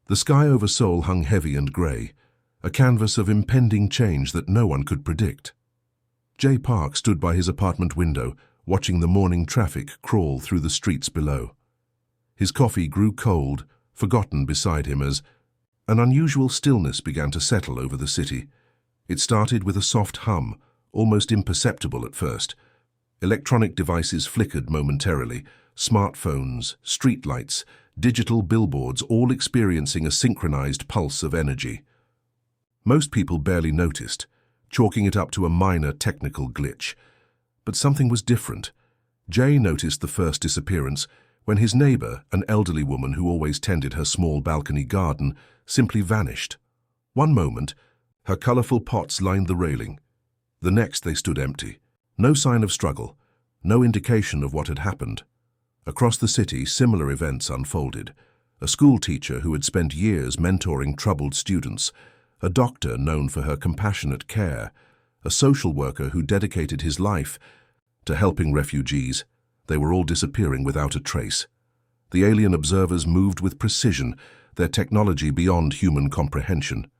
The sky over Seoul hung heavy and grey, a canvas of impending change that no one could predict. Jay Park stood by his apartment window, watching the morning traffic crawl through the streets below. His coffee grew cold, forgotten beside him as an unusual stillness began to settle over the city. It started with a soft hum, almost imperceptible at first. Electronic devices flickered momentarily, smartphones, streetlights, digital billboards, all experiencing a synchronized pulse of energy. Most people barely noticed, chalking it up to a minor technical glitch. But something was different. Jay noticed the first disappearance when his neighbor, an elderly woman who always tended her small balcony garden, simply vanished. One moment, her colorful pots lined the railing. The next, they stood empty. No sign of struggle, no indication of what had happened. Across the city, similar events unfolded. A school teacher who had spent years mentoring troubled students, a doctor known for her compassionate care, a social worker who dedicated his life to helping refugees. They were all disappearing without a trace. The alien observers moved with precision, their technology beyond human comprehension.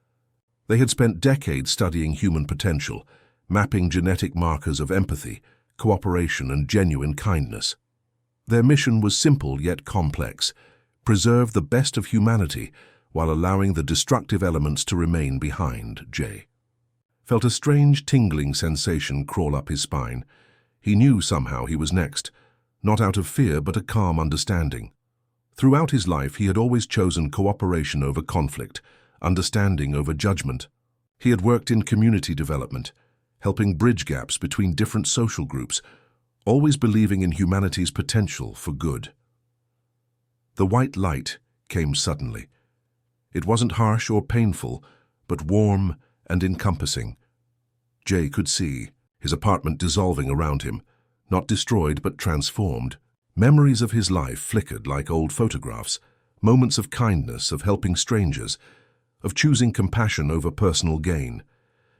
They had spent decades studying human potential, mapping genetic markers of empathy, cooperation, and genuine kindness. Their mission was simple yet complex: preserve the best of humanity while allowing the destructive elements to remain behind. Jay felt a strange tingling sensation crawl up his spine. He knew somehow he was next, not out of fear but a calm understanding. Throughout his life he had always chosen cooperation over conflict, understanding over judgment. He had worked in community development, helping bridge gaps between different social groups, always believing in humanity's potential for good. The white light came suddenly. It wasn't harsh or painful, but warm and encompassing. Jay could see his apartment dissolving around him, not destroyed but transformed. Memories of his life flickered like old photographs, moments of kindness, of helping strangers, of choosing compassion over personal gain.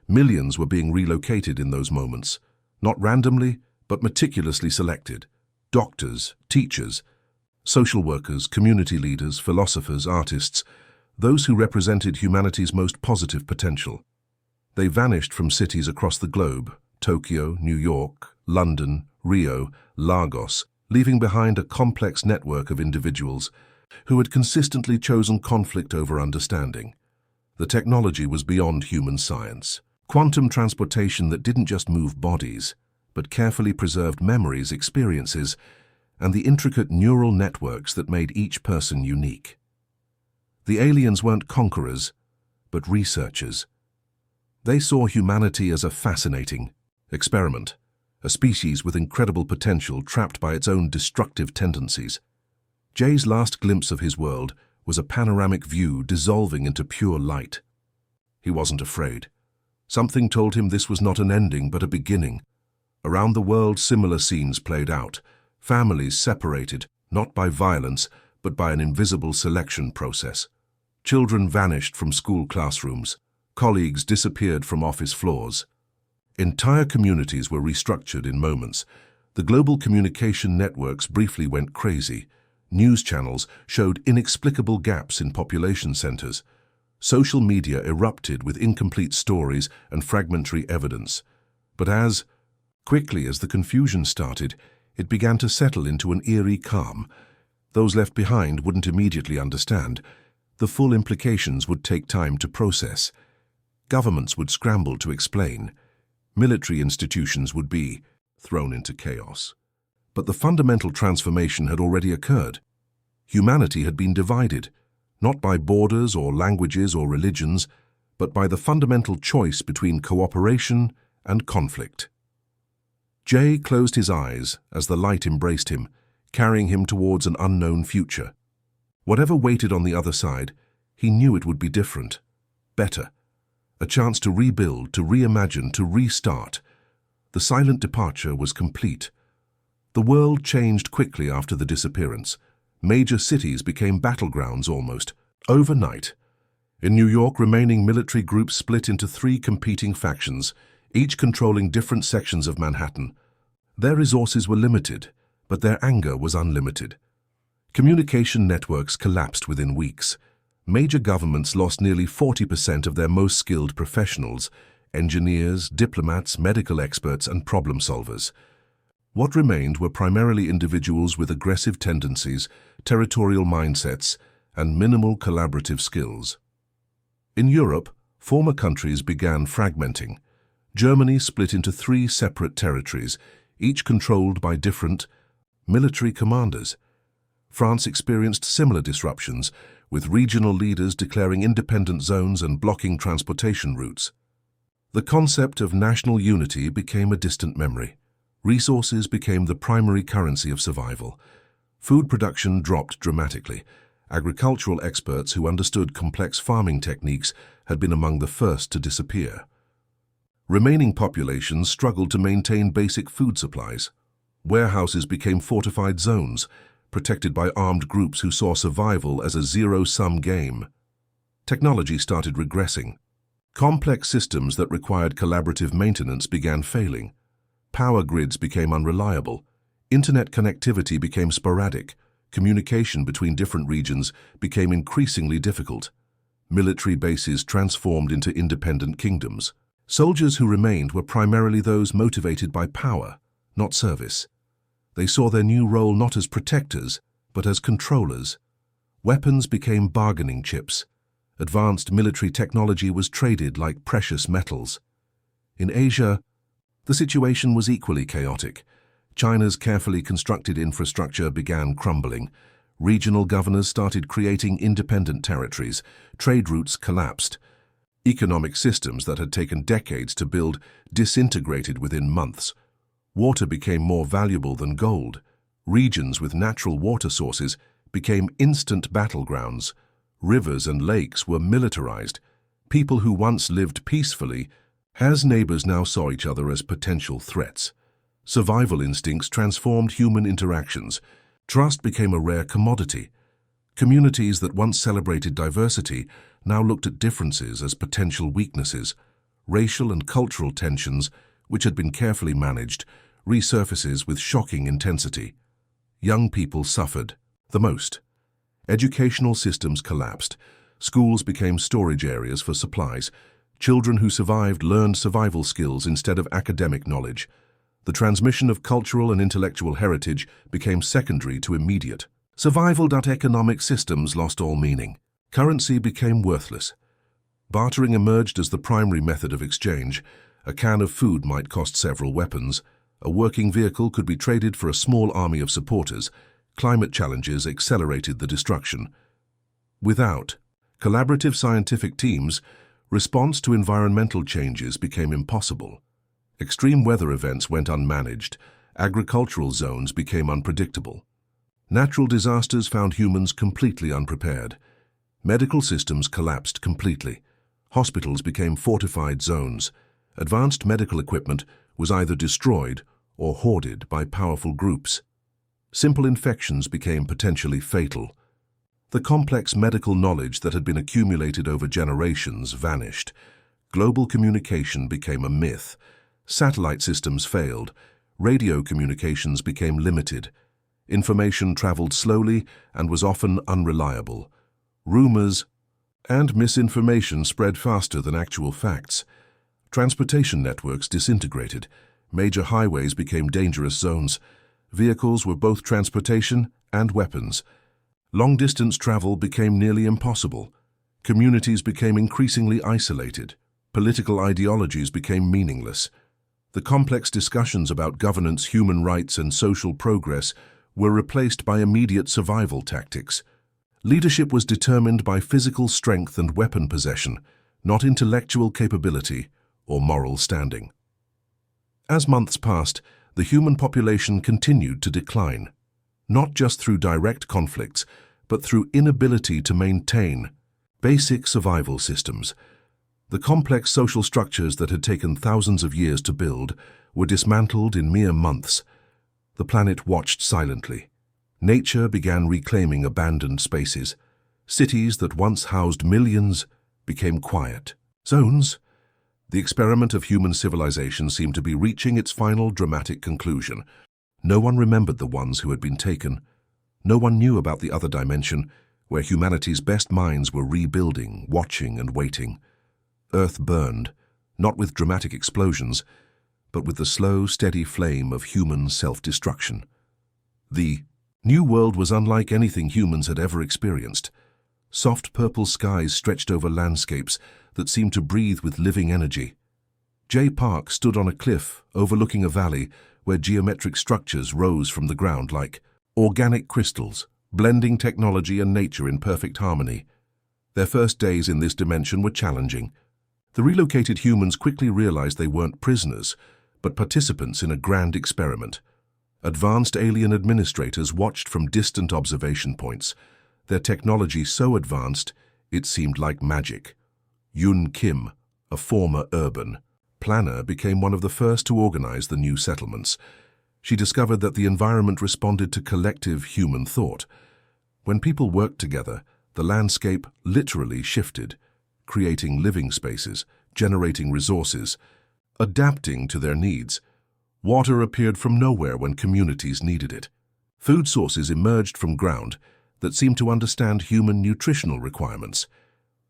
Millions were being relocated in those moments, not randomly, but meticulously selected. Doctors, teachers, social workers, community leaders, philosophers, artists, those who represented humanity's most positive potential. They vanished from cities across the globe: Tokyo, New York, London, Rio, Lagos, leaving behind a complex network of individuals who had consistently chosen conflict over understanding. The technology was beyond human science. Quantum transportation that didn't just move bodies, but carefully preserved memories, experiences, and the intricate neural networks that made each person unique. The aliens weren't conquerors, but researchers. They saw humanity as a fascinating experiment, a species with incredible potential trapped by its own destructive tendencies. Jay's last glimpse of his world was a panoramic view dissolving into pure light. He wasn't afraid. Something told him this was not an ending but a beginning. Around the world, similar scenes played out. Families separated, not by violence, but by an invisible selection process. Children vanished from school classrooms. Colleagues disappeared from office floors. Entire communities were restructured in moments. The global communication networks briefly went crazy. News channels showed inexplicable gaps in population centers. Social media erupted with incomplete stories and fragmentary evidence. But as quickly as the confusion started, it began to settle into an eerie calm. Those left behind wouldn't immediately understand. The full implications would take time to process. Governments would scramble to explain. Military institutions would be thrown into chaos. But the fundamental transformation had already occurred. Humanity had been divided, not by borders or languages or religions, but by the fundamental choice between cooperation and conflict. Jay closed his eyes as the light embraced him, carrying him towards an unknown future. Whatever waited on the other side, he knew it would be different, better. A chance to rebuild, to reimagine, to restart. The silent departure was complete. The world changed quickly after the disappearance. Major cities became battlegrounds almost, overnight. In New York, remaining military groups split into 3 competing factions, each controlling different sections of Manhattan. Their resources were limited, but their anger was unlimited. Communication networks collapsed within weeks. Major governments lost nearly 40% of their most skilled professionals: engineers, diplomats, medical experts, and problem solvers. What remained were primarily individuals with aggressive tendencies, territorial mindsets, and minimal collaborative skills. In Europe, former countries began fragmenting. Germany split into 3 separate territories, each controlled by different military commanders. France experienced similar disruptions, with regional leaders declaring independent zones and blocking transportation routes. The concept of national unity became a distant memory. Resources became the primary currency of survival. Food production dropped dramatically. Agricultural experts who understood complex farming techniques had been among the first to disappear. Remaining populations struggled to maintain basic food supplies. Warehouses became fortified zones, protected by armed groups who saw survival as a zero-sum game. Technology started regressing. Complex systems that required collaborative maintenance began failing. Power grids became unreliable. Internet connectivity became sporadic. Communication between different regions became increasingly difficult. Military bases transformed into independent kingdoms. Soldiers who remained were primarily those motivated by power, not service. They saw their new role not as protectors, but as controllers. Weapons became bargaining chips. Advanced military technology was traded like precious metals. In Asia, the situation was equally chaotic. China's carefully constructed infrastructure began crumbling. Regional governors started creating independent territories. Trade routes collapsed. Economic systems that had taken decades to build disintegrated within months. Water became more valuable than gold. Regions with natural water sources became instant battlegrounds. Rivers and lakes were militarized. People who once lived peacefully as neighbors now saw each other as potential threats. Survival instincts transformed human interactions. Trust became a rare commodity. Communities that once celebrated diversity now looked at differences as potential weaknesses. Racial and cultural tensions, which had been carefully managed, resurfaces with shocking intensity. Young people suffered the most. Educational systems collapsed. Schools became storage areas for supplies. Children who survived learned survival skills instead of academic knowledge. The transmission of cultural and intellectual heritage became secondary to immediate survival. Economic systems lost all meaning. Currency became worthless. Bartering emerged as the primary method of exchange. A can of food might cost several weapons. A working vehicle could be traded for a small army of supporters. Climate challenges accelerated the destruction. Without collaborative scientific teams, response to environmental changes became impossible. Extreme weather events went unmanaged. Agricultural zones became unpredictable. Natural disasters found humans completely unprepared. Medical systems collapsed completely. Hospitals became fortified zones. Advanced medical equipment was either destroyed or hoarded by powerful groups. Simple infections became potentially fatal. The complex medical knowledge that had been accumulated over generations vanished. Global communication became a myth. Satellite systems failed. Radio communications became limited. Information traveled slowly and was often unreliable. Rumors and misinformation spread faster than actual facts. Transportation networks disintegrated. Major highways became dangerous zones. Vehicles were both transportation and weapons. Long-distance travel became nearly impossible. Communities became increasingly isolated. Political ideologies became meaningless. The complex discussions about governance, human rights, and social progress were replaced by immediate survival tactics. Leadership was determined by physical strength and weapon possession, not intellectual capability or moral standing. As months passed, the human population continued to decline, not just through direct conflicts, but through inability to maintain basic survival systems. The complex social structures that had taken thousands of years to build were dismantled in mere months. The planet watched silently. Nature began reclaiming abandoned spaces. Cities that once housed millions became quiet zones. The experiment of human civilization seemed to be reaching its final dramatic conclusion. No one remembered the ones who had been taken. No one knew about the other dimension, where humanity's best minds were rebuilding, watching and waiting. Earth burned, not with dramatic explosions, but with the slow, steady flame of human self-destruction. The new world was unlike anything humans had ever experienced. Soft purple skies stretched over landscapes that seemed to breathe with living energy. Jay Park stood on a cliff overlooking a valley where geometric structures rose from the ground like organic crystals, blending technology and nature in perfect harmony. Their first days in this dimension were challenging. The relocated humans quickly realized they weren't prisoners, but participants in a grand experiment. Advanced alien administrators watched from distant observation points, their technology so advanced it seemed like magic. Yun Kim, a former urban planner, became one of the first to organize the new settlements. She discovered that the environment responded to collective human thought. When people worked together, the landscape literally shifted, creating living spaces, generating resources, adapting to their needs. Water appeared from nowhere when communities needed it. Food sources emerged from ground that seemed to understand human nutritional requirements.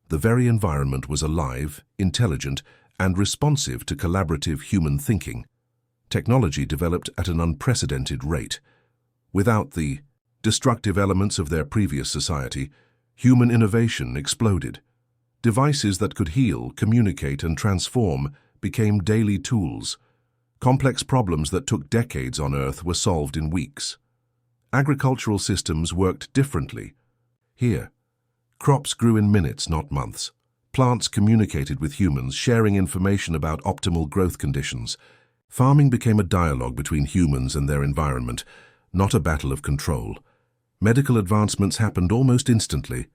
The very environment was alive, intelligent, and responsive to collaborative human thinking. Technology developed at an unprecedented rate. Without the destructive elements of their previous society, human innovation exploded. Devices that could heal, communicate, and transform became daily tools. Complex problems that took decades on Earth were solved in weeks. Agricultural systems worked differently. Here, crops grew in minutes, not months. Plants communicated with humans, sharing information about optimal growth conditions. Farming became a dialogue between humans and their environment, not a battle of control. Medical advancements happened almost instantly.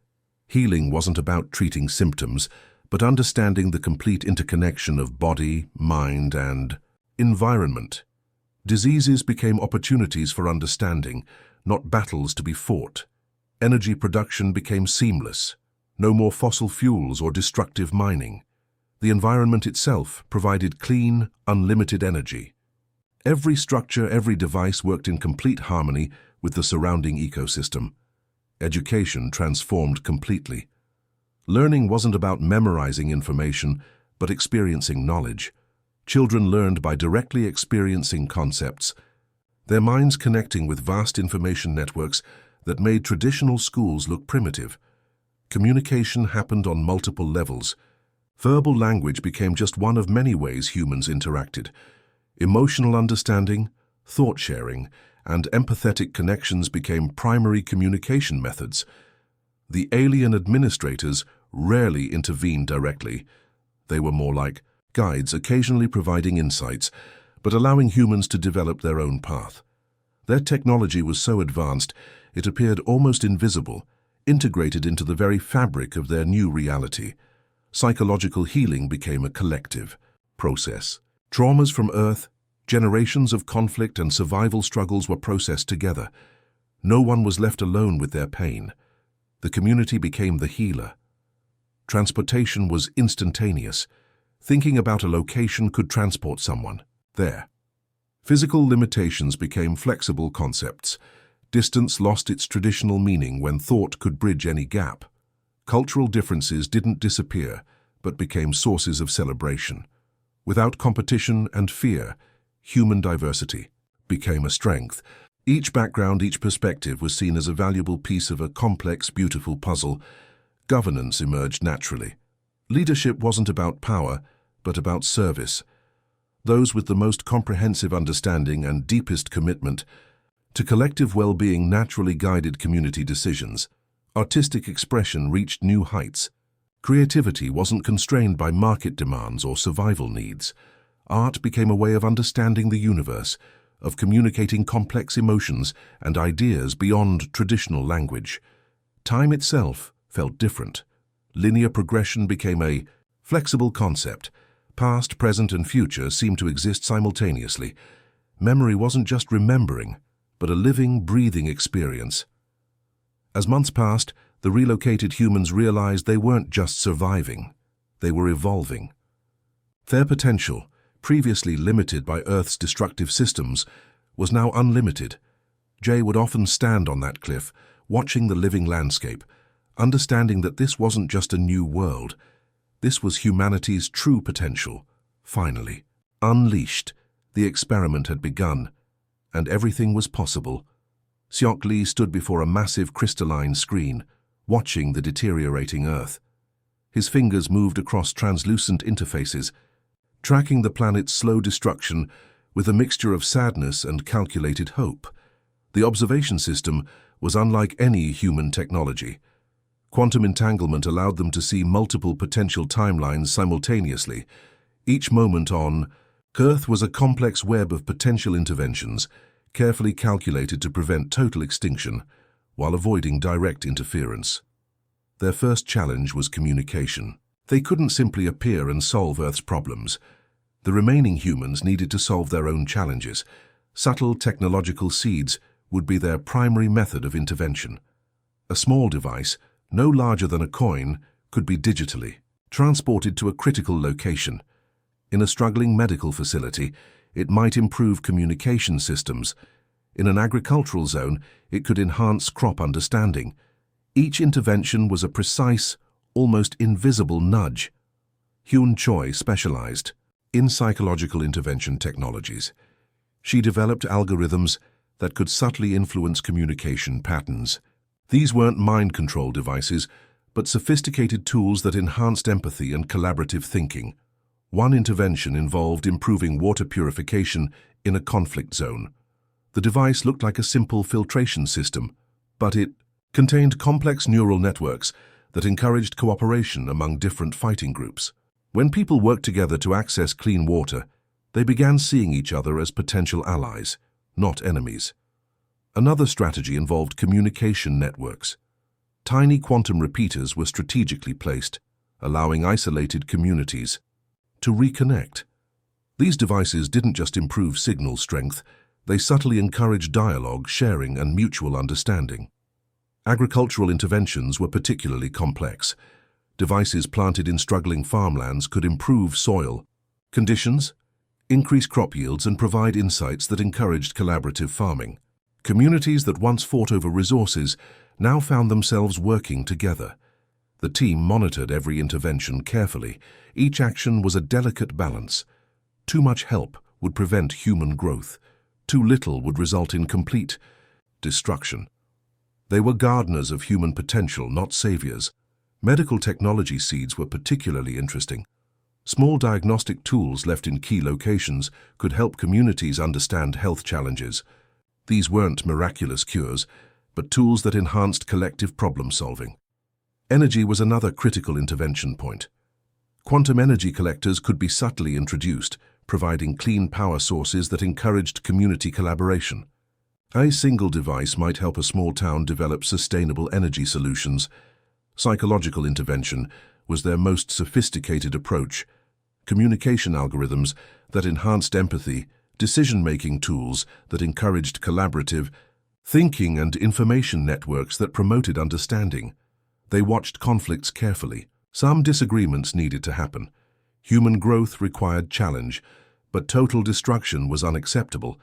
Healing wasn't about treating symptoms, but understanding the complete interconnection of body, mind, and environment. Diseases became opportunities for understanding, not battles to be fought. Energy production became seamless. No more fossil fuels or destructive mining. The environment itself provided clean, unlimited energy. Every structure, every device worked in complete harmony with the surrounding ecosystem. Education transformed completely. Learning wasn't about memorizing information, but experiencing knowledge. Children learned by directly experiencing concepts, their minds connecting with vast information networks that made traditional schools look primitive. Communication happened on multiple levels. Verbal language became just one of many ways humans interacted. Emotional understanding, thought sharing, and empathetic connections became primary communication methods. The alien administrators rarely intervened directly. They were more like guides, occasionally providing insights, but allowing humans to develop their own path. Their technology was so advanced, it appeared almost invisible, integrated into the very fabric of their new reality. Psychological healing became a collective process. Traumas from Earth, generations of conflict and survival struggles were processed together. No one was left alone with their pain. The community became the healer. Transportation was instantaneous. Thinking about a location could transport someone there. Physical limitations became flexible concepts. Distance lost its traditional meaning when thought could bridge any gap. Cultural differences didn't disappear, but became sources of celebration. Without competition and fear, human diversity became a strength. Each background, each perspective was seen as a valuable piece of a complex, beautiful puzzle. Governance emerged naturally. Leadership wasn't about power, but about service. Those with the most comprehensive understanding and deepest commitment to collective well-being naturally guided community decisions. Artistic expression reached new heights. Creativity wasn't constrained by market demands or survival needs. Art became a way of understanding the universe, of communicating complex emotions and ideas beyond traditional language. Time itself felt different. Linear progression became a flexible concept. Past, present, and future seemed to exist simultaneously. Memory wasn't just remembering, but a living, breathing experience. As months passed, the relocated humans realized they weren't just surviving, they were evolving. Their potential, previously limited by Earth's destructive systems, was now unlimited. Jay would often stand on that cliff, watching the living landscape, understanding that this wasn't just a new world. This was humanity's true potential. Finally, unleashed, the experiment had begun, and everything was possible. Seok Lee stood before a massive crystalline screen, watching the deteriorating Earth. His fingers moved across translucent interfaces, tracking the planet's slow destruction with a mixture of sadness and calculated hope. The observation system was unlike any human technology. Quantum entanglement allowed them to see multiple potential timelines simultaneously. Each moment on Earth was a complex web of potential interventions, carefully calculated to prevent total extinction while avoiding direct interference. Their first challenge was communication. They couldn't simply appear and solve Earth's problems. The remaining humans needed to solve their own challenges. Subtle technological seeds would be their primary method of intervention. A small device, no larger than a coin, could be digitally transported to a critical location. In a struggling medical facility, it might improve communication systems. In an agricultural zone, it could enhance crop understanding. Each intervention was a precise, almost invisible nudge. Hyun Choi specialized in psychological intervention technologies. She developed algorithms that could subtly influence communication patterns. These weren't mind control devices, but sophisticated tools that enhanced empathy and collaborative thinking. One intervention involved improving water purification in a conflict zone. The device looked like a simple filtration system, but it contained complex neural networks that encouraged cooperation among different fighting groups. When people worked together to access clean water, they began seeing each other as potential allies, not enemies. Another strategy involved communication networks. Tiny quantum repeaters were strategically placed, allowing isolated communities to reconnect. These devices didn't just improve signal strength, they subtly encouraged dialogue, sharing, and mutual understanding. Agricultural interventions were particularly complex. Devices planted in struggling farmlands could improve soil conditions, increase crop yields, and provide insights that encouraged collaborative farming. Communities that once fought over resources now found themselves working together. The team monitored every intervention carefully. Each action was a delicate balance. Too much help would prevent human growth. Too little would result in complete destruction. They were gardeners of human potential, not saviors. Medical technology seeds were particularly interesting. Small diagnostic tools left in key locations could help communities understand health challenges. These weren't miraculous cures, but tools that enhanced collective problem-solving. Energy was another critical intervention point. Quantum energy collectors could be subtly introduced, providing clean power sources that encouraged community collaboration. A single device might help a small town develop sustainable energy solutions. Psychological intervention was their most sophisticated approach. Communication algorithms that enhanced empathy, decision-making tools that encouraged collaborative thinking, and information networks that promoted understanding. They watched conflicts carefully. Some disagreements needed to happen. Human growth required challenge, but total destruction was unacceptable.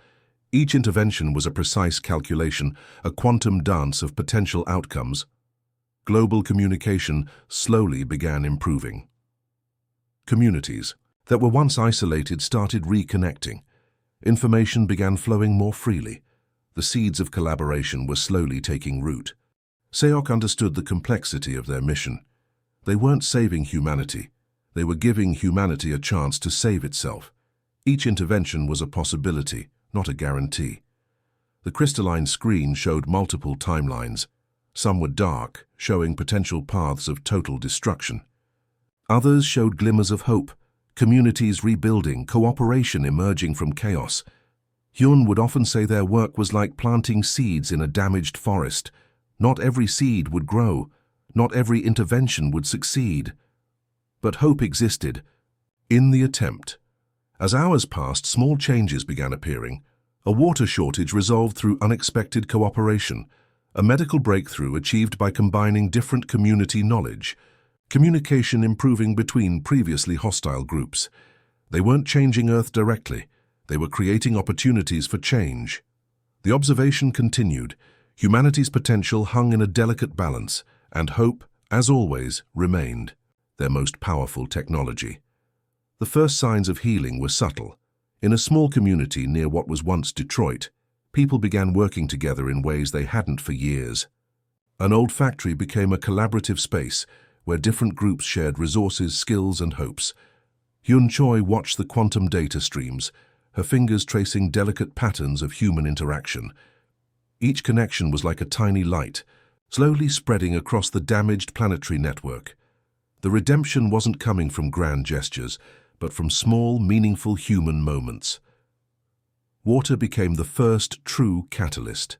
Each intervention was a precise calculation, a quantum dance of potential outcomes. Global communication slowly began improving. Communities that were once isolated started reconnecting. Information began flowing more freely. The seeds of collaboration were slowly taking root. Seok understood the complexity of their mission. They weren't saving humanity. They were giving humanity a chance to save itself. Each intervention was a possibility, not a guarantee. The crystalline screen showed multiple timelines. Some were dark, showing potential paths of total destruction. Others showed glimmers of hope, communities rebuilding, cooperation emerging from chaos. Hyun would often say their work was like planting seeds in a damaged forest. Not every seed would grow, not every intervention would succeed. But hope existed in the attempt. As hours passed, small changes began appearing. A water shortage resolved through unexpected cooperation. A medical breakthrough achieved by combining different community knowledge. Communication improving between previously hostile groups. They weren't changing Earth directly. They were creating opportunities for change. The observation continued. Humanity's potential hung in a delicate balance, and hope as always, remained their most powerful technology. The first signs of healing were subtle. In a small community near what was once Detroit, people began working together in ways they hadn't for years. An old factory became a collaborative space where different groups shared resources, skills, and hopes. Hyun Choi watched the quantum data streams, her fingers tracing delicate patterns of human interaction. Each connection was like a tiny light, slowly spreading across the damaged planetary network. The redemption wasn't coming from grand gestures, but from small, meaningful human moments. Water became the first true catalyst.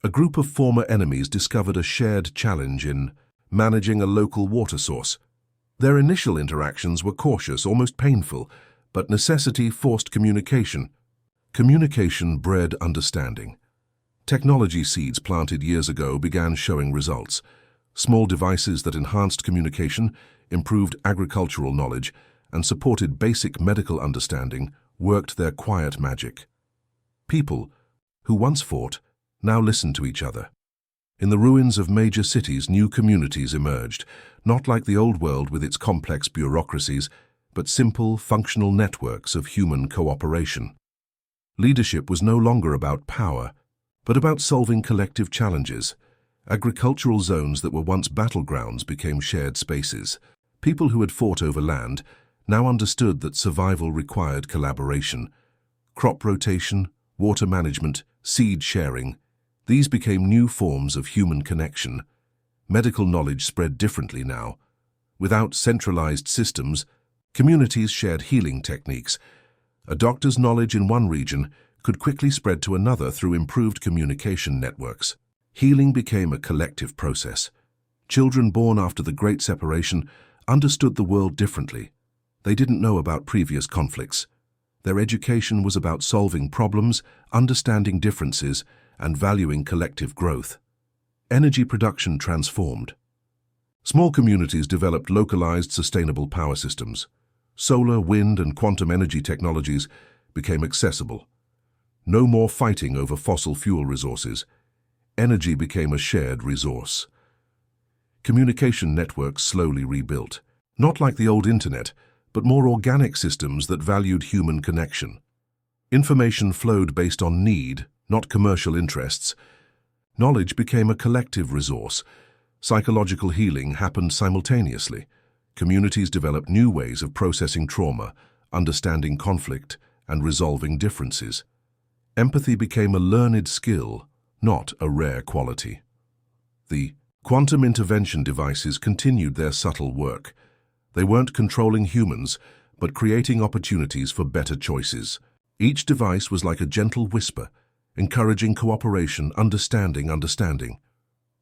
A group of former enemies discovered a shared challenge in managing a local water source. Their initial interactions were cautious, almost painful, but necessity forced communication. Communication bred understanding. Technology seeds planted years ago began showing results. Small devices that enhanced communication, improved agricultural knowledge, and supported basic medical understanding worked their quiet magic. People, who once fought, now listened to each other. In the ruins of major cities, new communities emerged, not like the old world with its complex bureaucracies, but simple, functional networks of human cooperation. Leadership was no longer about power, but about solving collective challenges. Agricultural zones that were once battlegrounds became shared spaces. People who had fought over land now understood that survival required collaboration. Crop rotation, water management, seed sharing, these became new forms of human connection. Medical knowledge spread differently now. Without centralized systems, communities shared healing techniques. A doctor's knowledge in one region could quickly spread to another through improved communication networks. Healing became a collective process. Children born after the Great Separation understood the world differently. They didn't know about previous conflicts. Their education was about solving problems, understanding differences, and valuing collective growth. Energy production transformed. Small communities developed localized, sustainable power systems. Solar, wind, and quantum energy technologies became accessible. No more fighting over fossil fuel resources. Energy became a shared resource. Communication networks slowly rebuilt, not like the old internet, but more organic systems that valued human connection. Information flowed based on need, not commercial interests. Knowledge became a collective resource. Psychological healing happened simultaneously. Communities developed new ways of processing trauma, understanding conflict, and resolving differences. Empathy became a learned skill, not a rare quality. The quantum intervention devices continued their subtle work. They weren't controlling humans, but creating opportunities for better choices. Each device was like a gentle whisper, encouraging cooperation, understanding.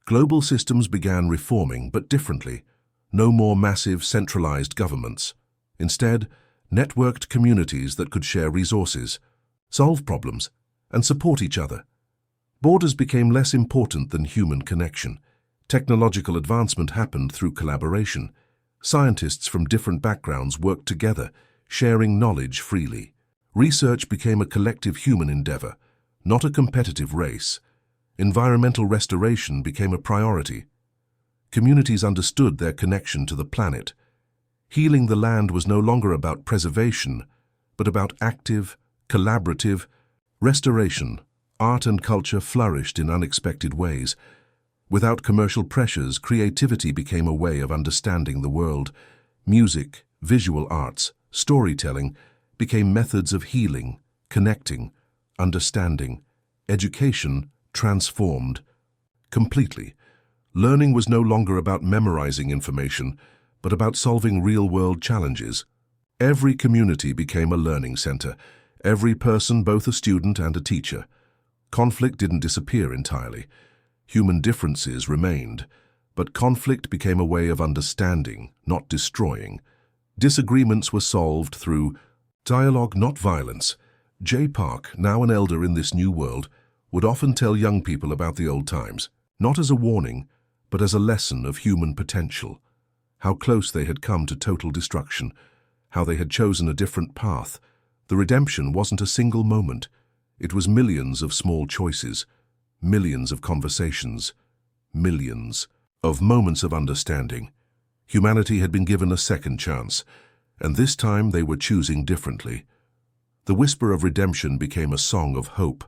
Global systems began reforming, but differently. No more massive, centralized governments. Instead, networked communities that could share resources, solve problems, and support each other. Borders became less important than human connection. Technological advancement happened through collaboration. Scientists from different backgrounds worked together, sharing knowledge freely. Research became a collective human endeavor, not a competitive race. Environmental restoration became a priority. Communities understood their connection to the planet. Healing the land was no longer about preservation, but about active, collaborative restoration. Art and culture flourished in unexpected ways. Without commercial pressures, creativity became a way of understanding the world. Music, visual arts, storytelling became methods of healing, connecting, understanding. Education transformed completely. Learning was no longer about memorizing information, but about solving real-world challenges. Every community became a learning center, every person both a student and a teacher. Conflict didn't disappear entirely. Human differences remained, but conflict became a way of understanding, not destroying. Disagreements were solved through dialogue, not violence. Jay Park, now an elder in this new world, would often tell young people about the old times, not as a warning, but as a lesson of human potential. How close they had come to total destruction, how they had chosen a different path. The redemption wasn't a single moment. It was millions of small choices, millions of conversations, millions of moments of understanding. Humanity had been given a second chance, and this time they were choosing differently. The whisper of redemption became a song of hope,